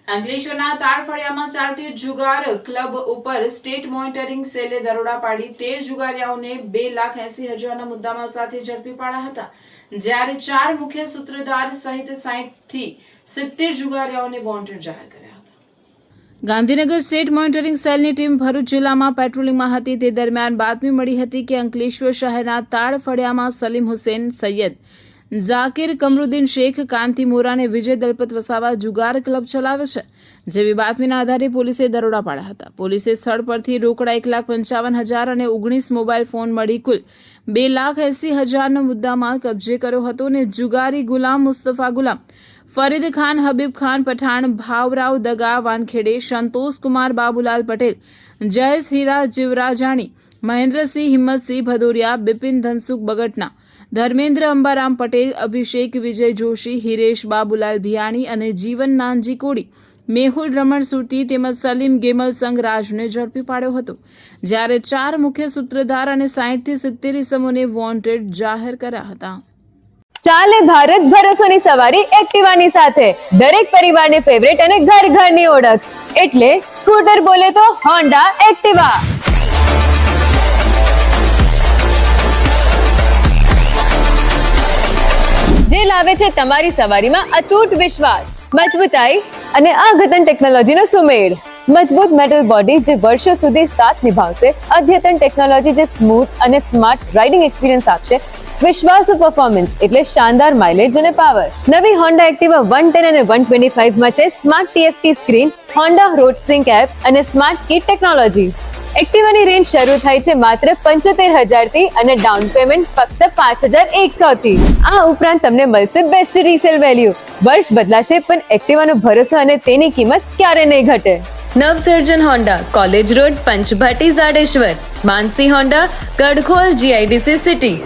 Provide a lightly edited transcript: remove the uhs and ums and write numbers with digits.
અંકલેશ્વરના તાળફળિયામાં ચાલતી જુગાર ક્લબ ઉપર સ્ટેટ મોનિટરિંગ સેલે દરોડા પાડી 13 જુગારીયાઓને 2,80,000ના મુદ્દામાલ સાથે ઝડપી પાડ્યા હતા, જ્યારે 4 મુખ્ય સૂત્રધાર સહિત 60 થી 70 જુગારીયાઓને વોન્ટેડ જાહેર કર્યા હતા। ગાંધીનગર સ્ટેટ મોનિટરિંગ સેલની ટીમ ભરૂચ જિલ્લામાં પેટ્રોલિંગમાં હતી તે દરમિયાન બાતમી મળી હતી કે અંકલેશ્વર શહેરના તાળફળિયામાં સલીમ હુસેન સૈયદ, ઝાકિર કમરુદ્દીન શેખ, કાંતિ મોરા અને વિજય દલપત વસાવા જુગાર ક્લબ ચલાવે છે, જેવી બાતમીના આધારે પોલીસે દરોડા પાડ્યા હતા। પોલીસે સ્થળ પરથી રોકડા 1,55,000 અને 19 મોબાઈલ ફોન મળી કુલ 2,80,000નો મુદ્દામાલ કબજે કર્યો હતો અને જુગારી ગુલામ મુસ્તફા ગુલામ, ફરીદ ખાન, હબીબ ખાન પઠાણ, ભાવરાવ દગા વાનખેડે, સંતોષ કુમાર બાબુલાલ પટેલ, જયેશ હીરા જીવરાજાણી, મહેન્દ્રસિંહ હિંમતસિંહ ભદોરિયા, બિપિન ધનસુખ બગટના, ધર્મેન્દ્ર અંબારામ પટેલ, અભિષેક વિજય જોશી, હિરેશ બાબુલાલ ભિયાણી અને જીવન નાનજી કોડી, મેહુલ રમણ સુરતી તેમજ સલીમ ગેમલ સંઘ રાજને ઝડપી પાડ્યો હતો, જ્યારે 4 મુખ્ય સૂત્રધાર અને 60 થી 70 ઇસમોને વોન્ટેડ જાહેર કર્યા હતા। ચાલે ભારત ભરોસોની સવારી એક્ટિવાની સાથે, દરેક પરિવારની ફેવરેટ અને ઘર ઘરની ઓળખ એટલે સ્કૂટર બોલે તો હોન્ડા એક્ટિવા। જે લાવે છે તમારી સવારીમાં અતૂટ વિશ્વાસ, મજબૂતાઈ અને અદ્યતન ટેકનોલોજીનો સુમેળ। મજબૂત મેટલ બોડી જે વર્ષો સુધી સાથ નિભાવશે, અદ્યતન ટેકનોલોજી જે સ્મૂથ અને સ્માર્ટ રાઇડિંગ એક્સપિરિયન્સ આપશે, વિશ્વાસુ પરફોર્મન્સ એટલે શાનદાર માઇલેજ અને પાવર। નવી હોન્ડા એક્ટિવા 110 અને 125 માં છે smart TFT screen, Honda road sync app અને સ્માર્ટ કી ટેકનોલોજી। એક્ટિવાની રેન્જ શરૂ થાય છે માત્ર 75,000 થી અને ડાઉન પેમેન્ટ ફક્ત 5,100 થી। આ ઉપરાંત તમને મળશે બેસ્ટ રીસેલ વેલ્યુ। વર્ષ બદલાશે પણ એક્ટિવાનો ભરોસો અને તેની કિંમત ક્યારે નહીં ઘટે। Navsarjan Honda, college road, Panchbhati, Zadeshwar, Mansi Honda, Kadkhol, GIDC city.